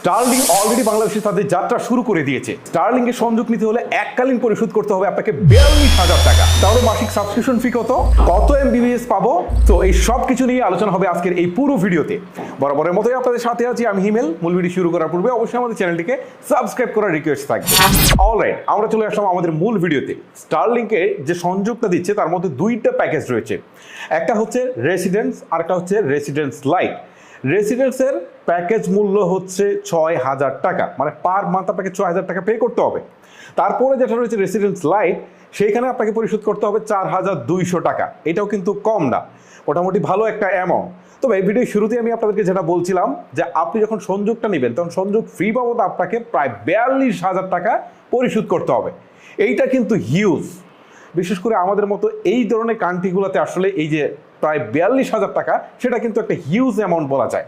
Starling already বাংলাদেশে তাদের যাত্রা শুরু করে দিয়েছে। স্টারলিং এর সংযোগ নিতে হলে এককালীন পরিশোধ করতে হবে আপনাকে 42,000 টাকা। তাহলে মাসিক সাবস্ক্রিপশন ফি কত এমবিবিএস পাবো, তো এই সব কিছু নিয়ে আলোচনা হবে আজকের এই পুরো ভিডিওতে। বরাবরের মতোই আপনাদের সাথে আছি আমি হিমেল। মূল ভিডিও শুরু করার পূর্বে অবশ্যই আমাদের চ্যানেলটিকে সাবস্ক্রাইব করার রিকোয়েস্ট থাকবে। অলরাইট, আমরা চলে আসলাম আমাদের মূল ভিডিওতে। স্টারলিংকে যে সংযোগটা দিচ্ছে তার মধ্যে দুইটা প্যাকেজ রয়েছে, একটা হচ্ছে রেসিডেন্স আর একটা হচ্ছে রেসিডেন্স লাইট। রেসিডেন্সের প্যাকেজ মূল্য হচ্ছে 6,000 টাকা, মানে পার মান্থ আপনাকে 6,000 টাকা পে করতে হবে। তারপরে যেটা রয়েছে রেসিডেন্স লাইট, সেইখানে আপনাকে পরিশোধ করতে হবে 4,200 টাকা। এটাও কিন্তু কম না, মোটামুটি ভালো একটা অ্যামাউন্ট। তবে এই ভিডিওর শুরুতে আমি আপনাদেরকে যেটা বলছিলাম যে আপনি যখন সংযোগটা নেবেন তখন সংযোগ ফ্রি বাবদ আপনাকে প্রায় 42,000 টাকা পরিশোধ করতে হবে। এইটা কিন্তু হিউজ, বিশেষ করে আমাদের মতো এই ধরনের কান্ট্রিগুলোতে আসলে এই যে প্রায় 42,000 টাকা, সেটা কিন্তু একটা হিউজ অ্যামাউন্ট বলা যায়।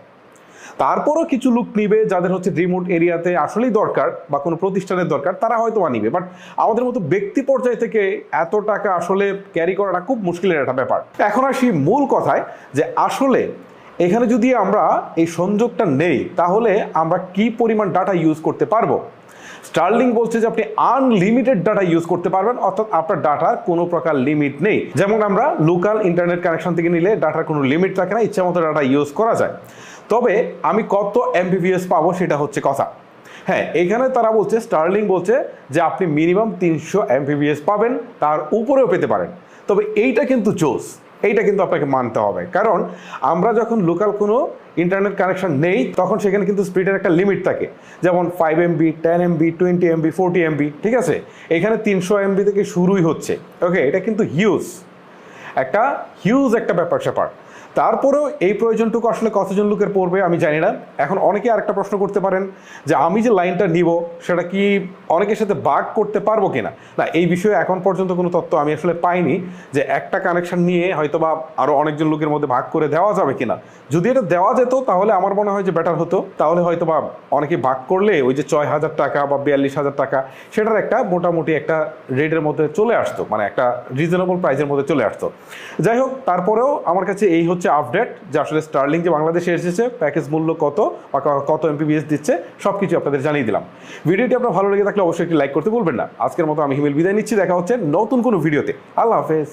তারপরও কিছু লোক নিবে যাদের হচ্ছে রিমোট এরিয়াতে আসলেই দরকার বা কোনো প্রতিষ্ঠানের দরকার, তারা হয়তো নিবে। বাট আমাদের মতো ব্যক্তি পর্যায় থেকে এত টাকা আসলে ক্যারি করাটা খুব মুশকিলের একটা ব্যাপার। এখন আসি মূল কথায়, যে আসলে এখানে যদি আমরা এই সংযোগটা নেই তাহলে আমরা কি পরিমাণ ডাটা ইউজ করতে পারবো। স্টারলিং বলছে যে আপনি আনলিমিটেড ডাটা ইউজ করতে পারবেন, অর্থাৎ আপনার ডাটার কোনো প্রকার লিমিট নেই। যেমন আমরা লোকাল ইন্টারনেট কানেকশন থেকে নিলে ডাটার কোনো লিমিট থাকে না, ইচ্ছা মতো ডাটা ইউজ করা যায়। তবে আমি কত এমবিপিএস পাবো সেটা হচ্ছে কথা। হ্যাঁ, এখানে তারা বলছে, স্টারলিং বলছে যে আপনি মিনিমাম 300 এমবিপিএস পাবেন, তার উপরেও পেতে পারেন। তবে এইটা কিন্তু জোস, এইটা কিন্তু আপনাকে মানতে হবে, কারণ আমরা যখন লোকাল কোনো ইন্টারনেট কানেকশন নেই তখন সেখানে কিন্তু স্পিডের একটা লিমিট থাকে, যেমন 5 MB, 10 MB, 20 MB, 40 MB, ঠিক আছে। এখানে 300 MB থেকে শুরুই হচ্ছে। ওকে, এটা কিন্তু হিউজ একটা ব্যাপার স্যাপার। তারপরেও এই প্রয়োজনটুকু আসলে কতজন লোকের পড়বে আমি জানি না। এখন অনেকে আরেকটা প্রশ্ন করতে পারেন যে আমি যে লাইনটা নিব সেটা কি অনেকের সাথে ভাগ করতে পারবো কিনা। না, এই বিষয়ে এখন পর্যন্ত কোনো তথ্য আমি আসলে পাইনি যে একটা কানেকশন নিয়ে হয়তো বা আরও অনেকজন লোকের মধ্যে ভাগ করে দেওয়া যাবে কিনা। যদি এটা দেওয়া যেত তাহলে আমার মনে হয় যে বেটার হতো। তাহলে হয়তো বা অনেকে ভাগ করলে ওই যে 6,000 টাকা বা 42,000 টাকা, সেটার একটা মোটামুটি একটা রেটের মধ্যে চলে আসতো, মানে একটা রিজনেবল প্রাইসের মধ্যে চলে আসতো। যাই হোক, তারপরেও আমার কাছে এই হচ্ছে আপডেট যে আসলে স্টারলিং যে বাংলাদেশে এসেছে, প্যাকেজ মূল্য কত বা কত এমবিপিএস দিচ্ছে, সব কিছু আপনাদের জানিয়ে দিলাম। ভিডিওটি আপনার ভালো লেগে থাকলে অবশ্যই একটি লাইক করতে ভুলবেন না। আজকের মতো আমি হিমেল বিদায় নিচ্ছি, দেখা হচ্ছে নতুন কোনো ভিডিওতে। আল্লাহ হাফেজ।